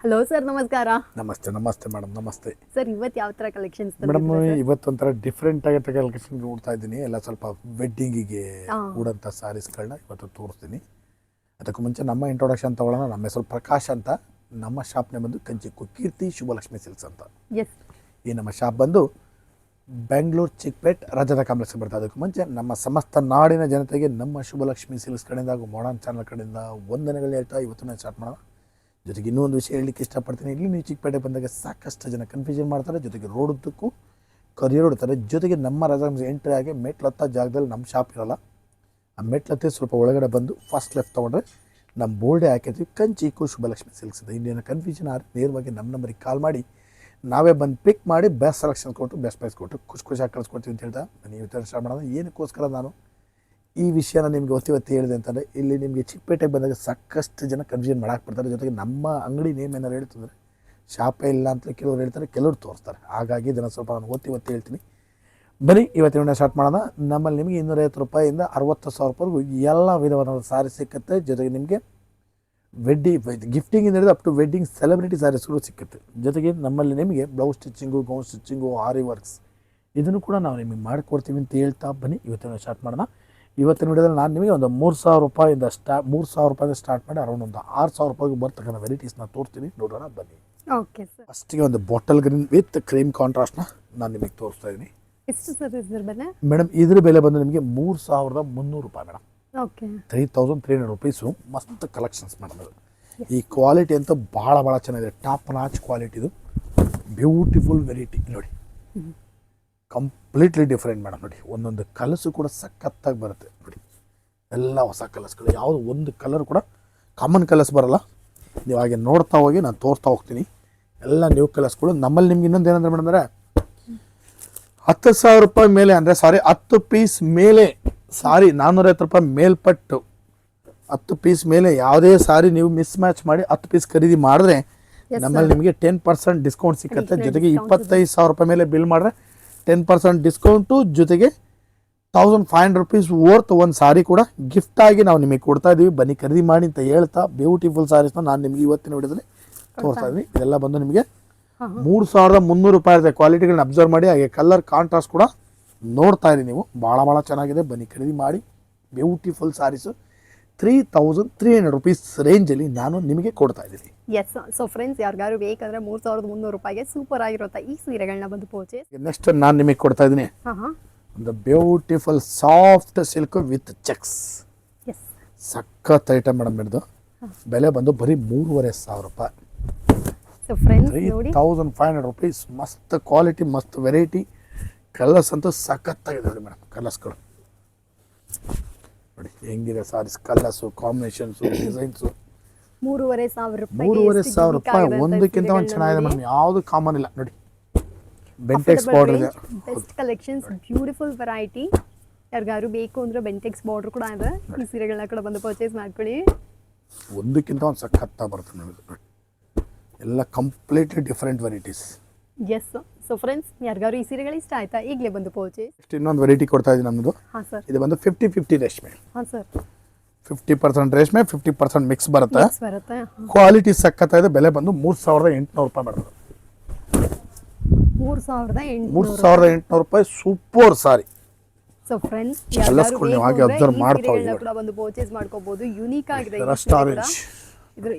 Hello sir, ನಮಸ್ಕಾರ. ನಮಸ್ತೆ ನಮಸ್ತೆ ಮೇಡಮ್, ನಮಸ್ತೆ ಸರ್, ಇವತ್ತು ಯಾವ ಥರ ಕಲೆಕ್ಷನ್ಸ್ ಮೇಡಮ್. ಇವತ್ತೊಂಥರ ಡಿಫ್ರೆಂಟ್ ಆಗಿರೋ ಕಲೆಕ್ಷನ್ ನೋಡ್ತಾ ಇದ್ದೀನಿ. ಎಲ್ಲ ಸ್ವಲ್ಪ ವೆಡ್ಡಿಂಗಿಗೆ ಕೂಡಂಥ ಸ್ಯಾರೀಸ್ಗಳನ್ನ ಇವತ್ತು ತೋರಿಸ್ತೀನಿ. ಅದಕ್ಕೂ ಮುಂಚೆ ನಮ್ಮ ಇಂಟ್ರೊಡಕ್ಷನ್ ತೊಗೊಳ್ಳೋಣ. ನಮ್ಮ ಹೆಸರು ಪ್ರಕಾಶ್ ಅಂತ. ನಮ್ಮ ಶಾಪ್ನೇ ಬಂದು ಕಂಚಿಕ್ಕು ಕೀರ್ತಿ ಶುಭಲಕ್ಷ್ಮಿ ಸಿಲ್ಕ್ಸ್ ಅಂತ. ಈ ನಮ್ಮ ಶಾಪ್ ಬಂದು ಬೆಂಗಳೂರು ಚಿಕ್ಕಪೇಟ್ ರಜತ ಕಾಂಪ್ಲೆಕ್ಸ್ ಬರ್ತದೆ. ಅದಕ್ಕೂ ಮುಂಚೆ ನಮ್ಮ ಸಮಸ್ತ ನಾಡಿನ ಜನತೆಗೆ ನಮ್ಮ ಶುಭಲಕ್ಷ್ಮಿ ಸಿಲ್ಕ್ಸ್ ಕಡೆಯಿಂದ ಹಾಗೂ ಮಾಡರ್ನ್ ಚಾನಲ್ ಕಡೆಯಿಂದ ವಂದನೆಗಳು ಹೇಳ್ತಾ ಇವತ್ತು ಸ್ಟಾರ್ಟ್ ಮಾಡೋಣ. ಜೊತೆಗೆ ಇನ್ನೊಂದು ವಿಷಯ ಹೇಳಲಿಕ್ಕೆ ಇಷ್ಟಪಡ್ತೀನಿ. ಇಲ್ಲಿ ನೀವು ಚಿಕ್ಕಪೇಟೆ ಬಂದಾಗ ಸಾಕಷ್ಟು ಜನ ಕನ್ಫ್ಯೂಷನ್ ಮಾಡ್ತಾರೆ. ಜೊತೆಗೆ ರೋಡ್ ಉದ್ದಕ್ಕೂ ಕರಿಯರ್ ಹೊಡ್ತಾರೆ. ಜೊತೆಗೆ ನಮ್ಮ ರಜಾಮ್ಸ್ ಎಂಟ್ರಿ ಆಗಿ ಮೆಟ್ಲತ್ತ ಜಾಗದಲ್ಲಿ ನಮ್ಮ ಶಾಪ್ ಇರೋಲ್ಲ. ಆ ಮೆಟ್ಲತ್ತೆ ಸ್ವಲ್ಪ ಒಳಗಡೆ ಬಂದು ಫಸ್ಟ್ ಲೆಫ್ಟ್ ತೊಗೊಂಡ್ರೆ ನಮ್ಮ ಬೋರ್ಡೇ ಹಾಕಿದ್ವಿ, ಕಂಚಿಕ್ಕು ಶುಭಲಕ್ಷ್ಮಿ ಸಿಲ್ಕ್ಸ್ ಇದೆ. ಇನ್ನೇನು ಕನ್ಫ್ಯೂಷನ್ ಆದರೆ ನೇರವಾಗಿ ನಮ್ಮ ನಂಬರಿಗೆ ಕಾಲ್ ಮಾಡಿ ನಾವೇ ಬಂದು ಪಿಕ್ ಮಾಡಿ ಬೆಸ್ಟ್ ಸೆಲೆಕ್ಷನ್ ಕೊಟ್ಟು ಬೆಸ್ಟ್ ಪ್ರೈಸ್ ಕೊಟ್ಟು ಖುಷಿಯಾಗಿ ಕಳಿಸ್ಕೊಡ್ತೀವಿ ಅಂತ ಹೇಳ್ತಾ ನೀವು ಸ್ಟಾರ್ಟ್ ಮಾಡೋದು. ಏನಕ್ಕೋಸ್ಕರ ನಾನು ಈ ವಿಷಯನ ನಿಮಗೆ ಒತ್ತಿ ಹೇಳಿದೆ ಅಂತಂದರೆ, ಇಲ್ಲಿ ನಿಮಗೆ ಚಿಕ್ಕಪೇಟೆಗೆ ಬಂದಾಗ ಸಾಕಷ್ಟು ಜನ ಕನ್ಫ್ಯೂಷನ್ ಮಾಡಕ್ಕೆ ಬರ್ತಾರೆ. ಜೊತೆಗೆ ನಮ್ಮ ಅಂಗಡಿ ನೇಮ್ ಏನಾರು ಹೇಳ್ತಂದರೆ ಶಾಪೇ ಇಲ್ಲ ಅಂತ ಕೆಲವ್ರು ಹೇಳ್ತಾರೆ, ಕೆಲವ್ರು ತೋರಿಸ್ತಾರೆ. ಹಾಗಾಗಿ ಇದನ್ನು ಸ್ವಲ್ಪ ನಾನು ಒತ್ತಿ ಹೇಳ್ತೀನಿ. ಬನ್ನಿ ಇವತ್ತಿನ ಸ್ಟಾರ್ಟ್ ಮಾಡೋಣ. ನಮ್ಮಲ್ಲಿ ನಿಮಗೆ 250 ರೂಪಾಯಿಂದ 60,000 ರೂಪಾಯಿವರೆಗೂ ಎಲ್ಲ ವಿಧವಾದ ಸಾರಿ ಸಿಕ್ಕುತ್ತೆ. ಜೊತೆಗೆ ನಿಮಗೆ ಗಿಫ್ಟಿಂಗ್ ಹಿಡಿದು ಅಪ್ ಟು ವೆಡ್ಡಿಂಗ್ ಸೆಲೆಬ್ರಿಟಿ ಸ್ಯಾರೀಸ್ಗಳು ಸಿಕ್ಕುತ್ತೆ. ಜೊತೆಗೆ ನಮ್ಮಲ್ಲಿ ನಿಮಗೆ ಬ್ಲೌಸ್ ಸ್ಟಿಚಿಂಗು, ಗೌನ್ ಸ್ಟಿಚಿಂಗು, ಆರಿ ವರ್ಕ್ಸ್ ಇದನ್ನು ಕೂಡ ನಾವು ನಿಮಗೆ ಮಾಡಿಕೊಡ್ತೀವಿ ಅಂತ ಹೇಳ್ತಾ ಬನ್ನಿ ಇವತ್ತಿನ ಸ್ಟಾರ್ಟ್ ಮಾಡೋಣ. ಇವತ್ತಿನ ವಿಡಿಯೋದಲ್ಲಿ ನಾನು ನಿಮಗೆ ಒಂದು 3,000 ರೂಪಾಯಿಂದ ಸ್ಟಾರ್ಟ್ ಮಾಡಿ ಅರೌಂಡ್ ಒಂದು 6,000 ರೂಪಾಯಿಗೆ ಬರ್ತಕ್ಕಂಥ ವೆರೈಟೀಸ್ನ ತೋರಿಸ್ತೀನಿ, ನೋಡೋಣ ಬನ್ನಿ. Okay sir. ಫಸ್ಟಿಗೆ ಒಂದು ಬಾಟಲ್ ಗ್ರೀನ್ ವಿತ್ ಕ್ರೀಮ್ ಕಾಂಟ್ರಾಸ್ಟ್ನ ನಾನು ನಿಮಗೆ ತೋರಿಸ್ತಾ ಇದ್ದೀನಿ. ಎಷ್ಟು ಸರ್ ಇದ್ರ ಬೆಲೆ? ಮೇಡಮ್ ಇದ್ರ ಬೆಲೆ ಬಂದು ನಿಮಗೆ 3,300 ರೂಪಾಯಿ ಮೇಡಮ್. Okay, 3,300 rupees. ಮಸ್ತ್ ಕಲೆಕ್ಷನ್ಸ್ ಮೇಡಮ್ ಅದು. ಈ ಕ್ವಾಲಿಟಿ ಅಂತೂ ಭಾಳ ಚೆನ್ನಾಗಿದೆ. ಟಾಪ್ ನಾಚ್ ಕ್ವಾಲಿಟಿದು ಬ್ಯೂಟಿಫುಲ್ ವೆರೈಟಿ ನೋಡಿ. Completely different madam. ನೋಡಿ ಒಂದೊಂದು ಕಲಸು ಕೂಡ ಸಖತ್ತಾಗಿ ಬರುತ್ತೆ ನೋಡಿ. ಎಲ್ಲ ಹೊಸ ಕಲರ್ಸ್ಗಳು, ಯಾವುದು ಒಂದು ಕಲರ್ ಕೂಡ ಕಾಮನ್ ಕಲರ್ಸ್ ಬರೋಲ್ಲ. ನೀವು ಹಾಗೆ ನೋಡ್ತಾ ಹೋಗಿ ನಾನು ತೋರಿಸ್ತಾ ಹೋಗ್ತೀನಿ. ಎಲ್ಲ ನ್ಯೂ ಕಲರ್ಸ್ಗಳು. ನಮ್ಮಲ್ಲಿ ನಿಮ್ಗೆ ಇನ್ನೊಂದು ಏನಂದ್ರೆ ಮೇಡಮ್ ಅಂದರೆ 10,000 ರೂಪಾಯಿ ಮೇಲೆ ಅಂದರೆ 10 ಪೀಸ್ ಮೇಲೆ ಸಾರಿ 450 ರೂಪಾಯಿ ಮೇಲ್ಪಟ್ಟು 10 ಪೀಸ್ ಮೇಲೆ ಯಾವುದೇ ಸಾರಿ ನೀವು ಮಿಸ್ ಮ್ಯಾಚ್ ಮಾಡಿ 10 ಪೀಸ್ ಖರೀದಿ ಮಾಡಿದ್ರೆ ನಮ್ಮಲ್ಲಿ ನಿಮಗೆ 10% ಡಿಸ್ಕೌಂಟ್ ಸಿಕ್ಕುತ್ತೆ. ಜೊತೆಗೆ 25,000 ರೂಪಾಯಿ ಮೇಲೆ ಬಿಲ್ ಮಾಡಿದ್ರೆ 10% ಡಿಸ್ಕೌಂಟು, ಜೊತೆಗೆ 1,500 ರುಪೀಸ್ ವರ್ತ್ ಒಂದು ಸಾರಿ ಕೂಡ ಗಿಫ್ಟಾಗಿ ನಾವು ನಿಮಗೆ ಕೊಡ್ತಾ ಇದ್ದೀವಿ. ಬನ್ನಿ ಖರೀದಿ ಮಾಡಿ ಅಂತ ಹೇಳ್ತಾ ಬ್ಯೂಟಿಫುಲ್ ಸಾರೀಸ್ನ ನಾನು ನಿಮಗೆ ಇವತ್ತಿನ ವಿಡಿಯೋದಲ್ಲಿ ತೋರಿಸ್ತಾ ಇದ್ದೀನಿ. ಇದೆಲ್ಲ ಬಂದು ನಿಮಗೆ 3,300 ರೂಪಾಯಿ ಇರುತ್ತೆ. ಕ್ವಾಲಿಟಿಗಳನ್ನ ಅಬ್ಸರ್ವ್ ಮಾಡಿ. ಹಾಗೆ ಕಲರ್ ಕಾಂಟ್ರಾಸ್ಟ್ ಕೂಡ ನೋಡ್ತಾ ಇದ್ದೀನಿ ನೀವು. ಭಾಳ ಚೆನ್ನಾಗಿದೆ. ಬನ್ನಿ ಖರೀದಿ ಮಾಡಿ. ಬ್ಯೂಟಿಫುಲ್ ಸಾರೀಸು 3,300 ರುಪೀಸ್ ರೇಂಜಲ್ಲಿ ನಾನು ನಿಮಗೆ ಕೊಡ್ತಾ ಇದ್ದೀನಿ. ಎಸ್. ಸೊ ಫ್ರೆಂಡ್ಸ್, ಯಾರಿಗಾರು ಬೇಕಂದ್ರೆ 3,300 ರೂಪಾಯಿಗೆ ಸೂಪರ್ ಆಗಿರುವಂಥ ಈ ಸೀರೆಗಳನ್ನ ಬಂದು ಪರ್ಚೇಸ್. ನೆಕ್ಸ್ಟ್ ನಾನು ನಿಮಗೆ ಕೊಡ್ತಾ ಇದ್ದೀನಿ ಒಂದು beautiful soft silk with cheques. ಸಖತ್ ಐಟಮ್ ಮೇಡಮ್. ಹಿಡಿದು ಬೆಲೆ ಬಂದು ಬರೀ 3,500 ರೂಪಾಯಿ. 3,500 ರುಪೀಸ್. ಮಸ್ತ್ ಕ್ವಾಲಿಟಿ, ಮಸ್ತ್ ವೆರೈಟಿ. ಕಲರ್ಸ್ ಅಂತೂ ಸಖತ್ತಾಗಿದೆ ನೋಡಿ ಮೇಡಮ್. ಕಲರ್ಸ್ಗಳು ನೋಡಿ ಹೆಂಗಿದೆ ಸಾರೀಸ್. Colours, combinations, designs. 3,500 ರೂಪಾಯಿ. ಒಂದಕ್ಕಿಂತ ಒಂದು ಚೆನ್ನಾಗಿದೆ ಮೇಡಮ್. ಯಾವುದು ಕಾಮನ್ ಇಲ್ಲ ನೋಡಿ. ಬೆಂಟೆಕ್ಸ್ ಬಾರ್ಡರ್ ಇದೆ. Best collections, beautiful variety. ಯಾರಿಗಾರು ಬೇಕು ಅಂದ್ರೆ ಬೆಂಟೆಕ್ಸ್ ಬಾರ್ಡರ್ ಕೂಡ ಇದೆ. ಈ ಸೀರೆಗಳನ್ನ ಕೂಡ ಬಂದು ಪರ್ಚೇಸ್ ಮಾಡ್ಕೊಳ್ಳಿ. ಒಂದಕ್ಕಿಂತ ಒಂದು ಸಖತ್ತಾಗಿ ಬರುತ್ತೆ ನೋಡಿ. ಎಲ್ಲ completely different varieties. Yes. So friends, ಯಾರಿಗಾರು ಈ ಸೀರೆಗಳು ಇಷ್ಟ ಆಯ್ತಾ ಈಗಲೇ ಬಂದು ಪರ್ಚೇಸ್. ಇನ್ನೊಂದು ವೆರೈಟಿ ಕೊಡ್ತಾ ಇದ್ದೀನಿ ನಮ್ಮದು. ಹಾಂ ಸರ್. ಇದು ಬಂದು 50-50 ರೇಷ್ಮೆ. ಹಾಂ ಸರ್. 50% ರೇಷ್ಮೆ, 50% ಮಿಕ್ಸ್ ಬರುತ್ತೆ. ಕ್ವಾಲಿಟಿ ಸಖತ್ತಾಗಿದೆ. ಬೆಲೆ ಬಂದು 3,800 ರೂಪಾಯಿ ಮೇಡಮ್. 3,800 ರೂಪಾಯಿ. ಸೂಪರ್ ಸಾರಿ. ಸೊ ಫ್ರೆಂಡ್ಸ್, ಅಬ್ಸರ್ವ್ ಮಾಡ್ತಾ ಕೂಡ ಬಂದು ಪರ್ಚೇಸ್ ಮಾಡ್ಕೋಬಹುದು. ಯೂನಿಕ್ ಆಗಿದೆ. ರಸ್ಟ್ ಆರೆಂಜ್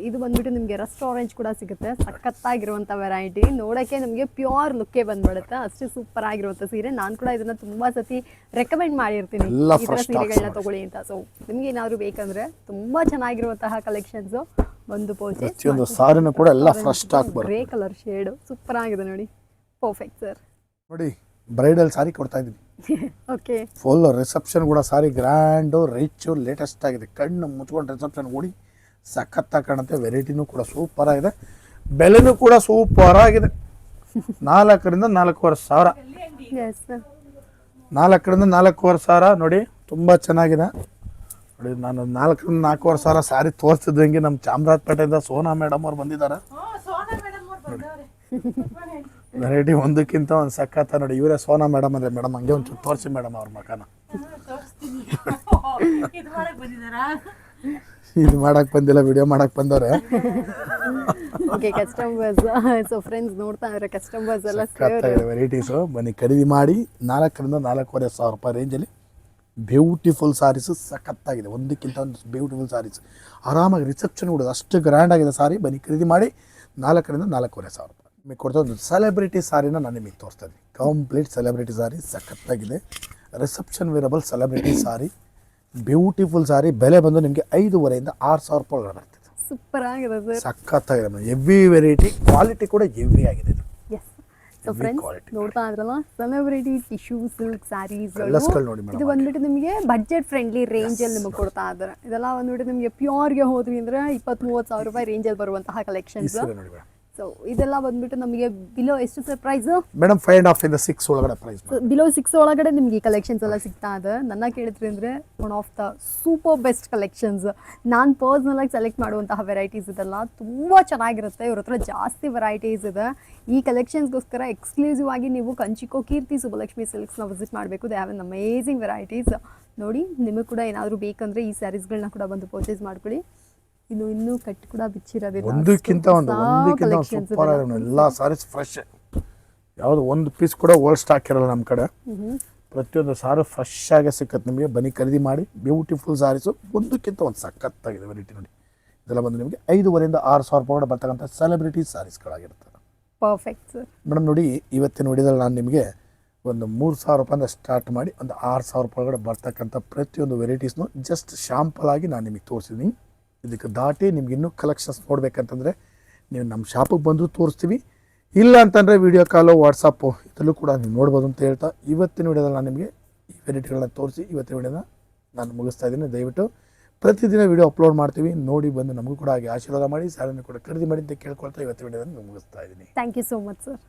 ಇದು ಬಂದ್ಬಿಟ್ಟು ನಿಮಗೆ ರಸ್ಟ್ ಆರೆಂಜ್ ಕೂಡ ಸಿಗುತ್ತೆ. ಸಖತ್ತಾಗಿರುವಂಥ ವೆರೈಟಿ. ನೋಡೋಕ್ಕೆ ನಿಮಗೆ ಪ್ಯೂರ್ ಲುಕ್ಕೇ ಬಂದ್ಬಿಡುತ್ತೆ. ಅಷ್ಟು ಸೂಪರ್ ಆಗಿರುವಂಥ ಸೀರೆ. ನಾನು ಕೂಡ ಇದನ್ನ ತುಂಬಾ ಸತಿ ರೆಕಮೆಂಡ್ ಮಾಡಿರ್ತೀನಿ ಈ ಥರ ಸೀರೆಗಳನ್ನ ತಗೊಳ್ಳಿ ಅಂತ. ಸೊ ನಿಮ್ಗೆ ಏನಾದ್ರು ಬೇಕಂದ್ರೆ ತುಂಬಾ ಚೆನ್ನಾಗಿರುವಂತಹ ಕಲೆಕ್ಷನ್ಸ್ ಬಂದು ಪರ್ಚೇಸ್. ಪ್ರತಿಯೊಂದು ಸಾರಿನೂ ಕೂಡ ಎಲ್ಲ ಫ್ರೆಶ್ ಸ್ಟಾಕ್ ಬರುತ್ತೆ. ಗ್ರೇ ಕಲರ್ ಶೇಡ್ ಸೂಪರ್ ಆಗಿದೆ ನೋಡಿ. Perfect sir. ನೋಡಿ ಬ್ರೈಡಲ್ ಸಾರಿ ಕೊಡ್ತಾ ಇದ್ದೀನಿ. ಓಕೆ. ಫುಲ್ ರಿಸೆಪ್ಷನ್ ಕೂಡ ಸಾರಿ ಗ್ರ್ಯಾಂಡು, ರಿಚ್, ಲೇಟೆಸ್ಟ್ ಆಗಿದೆ. ಕಣ್ಣು ಮುಚ್ಕೊಂಡು ರಿಸೆಪ್ಷನ್ ಓಡಿ ಸಖತ್ತಾಗಿ ಕಾಣುತ್ತೆ. ವೆರೈಟಿನೂ ಕೂಡ ಸೂಪರ್ ಆಗಿದೆ. ಬೆಲೆನೂ ಕೂಡ ಸೂಪರ್ ಆಗಿದೆ. 4,000ರಿಂದ 4,500. 4,000ರಿಂದ 4,500 ನೋಡಿ. ತುಂಬ ಚೆನ್ನಾಗಿದೆ ನೋಡಿ. ನಾನು 4,000ರಿಂದ 4,500 ಸಾರಿ ತೋರಿಸ್ತಿದ್ದಂಗೆ ನಮ್ಮ ಚಾಮರಾಜಪೇಟೆಯಿಂದ ಸೋನಾ ಮೇಡಮ್ ಅವ್ರು ಬಂದಿದ್ದಾರೆ. ವೆರೈಟಿ ಒಂದಕ್ಕಿಂತ ಒಂದು ಸಖತ್ತ ನೋಡಿ. ಇವರೇ ಸೋನಾ ಮೇಡಮ್ ಅಂದರೆ ಮೇಡಮ್ ಹಂಗೆ ಒಂಚೂರು ತೋರಿಸಿ ಮೇಡಮ್ ಅವ್ರ ಮಕಾನ. ಇದು ಮಾಡಕ್ಕೆ ಬಂದಿಲ್ಲ, ವಿಡಿಯೋ ಮಾಡಕ್ಕೆ ಬಂದವ್ರೆ. ಓಕೆ ಕಸ್ಟಮರ್ಸ್ ಸೊ ಫ್ರೆಂಡ್ಸ್ ನೋಡ್ತಾ ಇದ್ದಾರೆ ಕಸ್ಟಮರ್ಸ್ ಎಲ್ಲ ಸಖತ್ತಾಗಿದೆ ವೆರೈಟೀಸು. ಬನ್ನಿ ಖರೀದಿ ಮಾಡಿ 4,000-4,500 ರೂಪಾಯಿ ರೇಂಜಲ್ಲಿ ಬ್ಯೂಟಿಫುಲ್ ಸಾರೀಸು ಸಖತ್ತಾಗಿದೆ. ಒಂದಕ್ಕಿಂತ ಒಂದು ಬ್ಯೂಟಿಫುಲ್ ಸಾರೀಸ್. ಆರಾಮಾಗಿ ರಿಸೆಪ್ಷನ್ ಕೂಡ ಅಷ್ಟು ಗ್ರ್ಯಾಂಡ್ ಆಗಿದೆ ಸಾರಿ. ಬನ್ನಿ ಖರೀದಿ ಮಾಡಿ 4,000-4,500 ರೂಪಾಯಿ. ನಿಮಗೆ ಕೊಡ್ತಾ ಒಂದು ಸೆಲೆಬ್ರಿಟಿ ಸಾರಿನ ನಾನು ನಿಮಗೆ ತೋರಿಸ್ತಾ ಇದ್ದೀನಿ. ಕಂಪ್ಲೀಟ್ ಸೆಲೆಬ್ರಿಟಿ ಸಾರಿ ಸಖತ್ತಾಗಿದೆ. ರಿಸೆಪ್ಷನ್ ವೇರಬಲ್ ಸೆಲೆಬ್ರಿಟಿ ಸಾರಿ, ಬ್ಯೂಟಿಫುಲ್ ಸಾರಿ. ಬೆಲೆ ಬಂದು ನಿಮಗೆ 5,500-6,000 ರೂಪಾಯಿ ಒಳಗಡೆ ಬರ್ತದೆ. ಸೂಪರ್ ಆಗಿದೆ ಸರ್. ಸಖತ್ತಾಗಿದೆ. ಹೆವಿ ವೆರೈಟಿ, ಕ್ವಾಲಿಟಿ ಕೂಡ ಹೆವಿ ಆಗಿದೆ ಇದು. ಎಸ್ ಸೊ ಫ್ರೆಂಡ್ಸ್ ನೋಡ್ತಾ ಇದ್ರಲ್ಲ ಸೆಲೆಬ್ರಿಟಿ ಟಿಶ್ಯೂ ಸಿಲ್ಕ್ ಸ್ಯಾರೀಸ್ ನೋಡಿ ಇದು ಬಂದ್ಬಿಟ್ಟು ನಿಮಗೆ ಬಡ್ಜೆಟ್ ಫ್ರೆಂಡ್ಲಿ ರೇಂಜಲ್ಲಿ ನಿಮಗೆ ಕೊಡ್ತಾ ಇದ್ದಾರೆ. ಇದೆಲ್ಲ ಬಂದ್ಬಿಟ್ಟು ನಿಮಗೆ ಪ್ಯೂರ್ಗೆ ಹೋದ್ರಿ ಅಂದ್ರೆ 20-30 ಸಾವಿರ ರೂಪಾಯಿ ರೇಂಜಲ್ಲಿ ಬರುವಂತಹ ಕಲೆಕ್ಷನ್ಸ್. ಸೊ ಇದೆಲ್ಲ ಬಂದ್ಬಿಟ್ಟು ನಮಗೆ ಬಿಲೋ ಎಷ್ಟು ಸರ್ ಪ್ರೈಸ್ ಮೇಡಮ್? 5.5-6 ಒಳಗಡೆ ಪ್ರೈಸ್. ಬಿಲೋ 6 ಒಳಗಡೆ ನಿಮಗೆ ಈ ಕಲೆಕ್ಷನ್ಸ್ ಎಲ್ಲ ಸಿಗ್ತಾ ಇದೆ. ನನ್ನ ಕೇಳಿದ್ರಿ ಅಂದರೆ one of the super best collections. ನಾನು ಪರ್ಸ್ನಲಾಗಿ ಸೆಲೆಕ್ಟ್ ಮಾಡುವಂತಹ ವೆರೈಟೀಸ್ ಇದೆಲ್ಲ ತುಂಬ ಚೆನ್ನಾಗಿರುತ್ತೆ. ಇವ್ರ ಹತ್ರ ಜಾಸ್ತಿ ವೆರೈಟೀಸ್ ಇದೆ. ಈ ಕಲೆಕ್ಷನ್ಸ್ಗೋಸ್ಕರ ಎಕ್ಸ್ಕ್ಲೂಸಿವ್ ಆಗಿ ನೀವು ಕಂಚಿಕೋ ಕೀರ್ತಿ ಸುಬ್ಬಲಕ್ಷ್ಮಿ ಸಿಲ್ಕ್ಸ್ನ ವಿಸಿಟ್ ಮಾಡಬೇಕು. They have an amazing varieties. ನೋಡಿ ನಿಮಗೆ ಕೂಡ ಏನಾದರೂ ಬೇಕಂದರೆ ಈ ಸ್ಯಾರೀಸ್ಗಳನ್ನ ಕೂಡ ಬಂದು ಪರ್ಚೇಸ್ ಮಾಡ್ಕೊಳ್ಳಿ. ಇನ್ನೂ ಕಟ್ ಕೂಡ ಬಿಚ್ಚಿರೋದಿಲ್ಲ. ಒಂದಕ್ಕಿಂತ ಒಂದು ಸೂಪರ್ ಆಗಿದೆ. ಎಲ್ಲ ಸಾರೀಸ್ ಫ್ರೆಶ್. ಯಾವುದು ಒಂದು ಪೀಸ್ ಕೂಡ ಓಲ್ಡ್ ಸ್ಟಾಕ್ ಇರಲ್ಲ ನಮ್ಮ ಕಡೆ. ಪ್ರತಿಯೊಂದು ಸಾರು ಫ್ರೆಶ್ ಆಗಿ ಸಿಕ್ಕತ್ತೆ ನಿಮಗೆ. ಬನ್ನಿ ಖರೀದಿ ಮಾಡಿ. ಬ್ಯೂಟಿಫುಲ್ ಸಾರೀಸು ಒಂದಕ್ಕಿಂತ ಒಂದು ಸಖತ್ತಾಗಿದೆ ವೆರೈಟಿ. ನೋಡಿ ಇದೆಲ್ಲ ಬಂದು ನಿಮಗೆ 5,500-6,000 ರೂಪಾಯಿ ಬರ್ತಕ್ಕಂಥ ಸೆಲೆಬ್ರಿಟಿ ಸಾರೀಸ್ಗಳಾಗಿರ್ತದೆ. Perfect sir. ಮೇಡಮ್ ನೋಡಿ ಇವತ್ತಿನ ವಿಡಿಯೋದಲ್ಲಿ ನಾನು ನಿಮಗೆ ಒಂದು 3,000 ರೂಪಾಯಿಂದ ಸ್ಟಾರ್ಟ್ ಮಾಡಿ ಒಂದು 6,000 ರೂಪಾಯಿ ಒಳಗಡೆ ಬರ್ತಕ್ಕಂಥ ಪ್ರತಿಯೊಂದು ವೆರೈಟೀಸ್ನು ಜಸ್ಟ್ ಶಾಂಪಲ್ ಆಗಿ ನಾನು ನಿಮಗೆ ತೋರಿಸಿದ್ದೀನಿ. ಇದಕ್ಕೆ ದಾಟಿ ನಿಮ್ಗೆ ಇನ್ನೂ ಕಲೆಕ್ಷನ್ಸ್ ನೋಡಬೇಕಂತಂದರೆ ನೀವು ನಮ್ಮ ಶಾಪಿಗೆ ಬಂದರೂ ತೋರಿಸ್ತೀವಿ. ಇಲ್ಲ ಅಂತಂದರೆ ವೀಡಿಯೋ ಕಾಲು ವಾಟ್ಸಪ್ಪು ಇದರಲ್ಲೂ ಕೂಡ ನೀವು ನೋಡ್ಬೋದು ಅಂತ ಹೇಳ್ತಾ ಇವತ್ತಿನ ವಿಡಿಯೋದಲ್ಲಿ ನಾನು ನಿಮಗೆ ಈ ವೆರೈಟಿಗಳನ್ನ ತೋರಿಸಿ ಇವತ್ತಿನ ವಿಡಿಯೋನ ನಾನು ಮುಗಿಸ್ತಾ ಇದ್ದೀನಿ. ದಯವಿಟ್ಟು ಪ್ರತಿದಿನ ವಿಡಿಯೋ ಅಪ್ಲೋಡ್ ಮಾಡ್ತೀವಿ. ನೋಡಿ ಬಂದು ನಮಗೂ ಕೂಡ ಹಾಗೆ ಆಶೀರ್ವಾದ ಮಾಡಿ ಸ್ಯಾರಿನ ಕೂಡ ಖರೀದಿ ಮಾಡಿ ಅಂತ ಕೇಳ್ಕೊಳ್ತಾ ಇವತ್ತಿನ ವಿಡಿಯೋನ ಮುಗಿಸ್ತಾ ಇದ್ದೀನಿ. Thank you so much sir.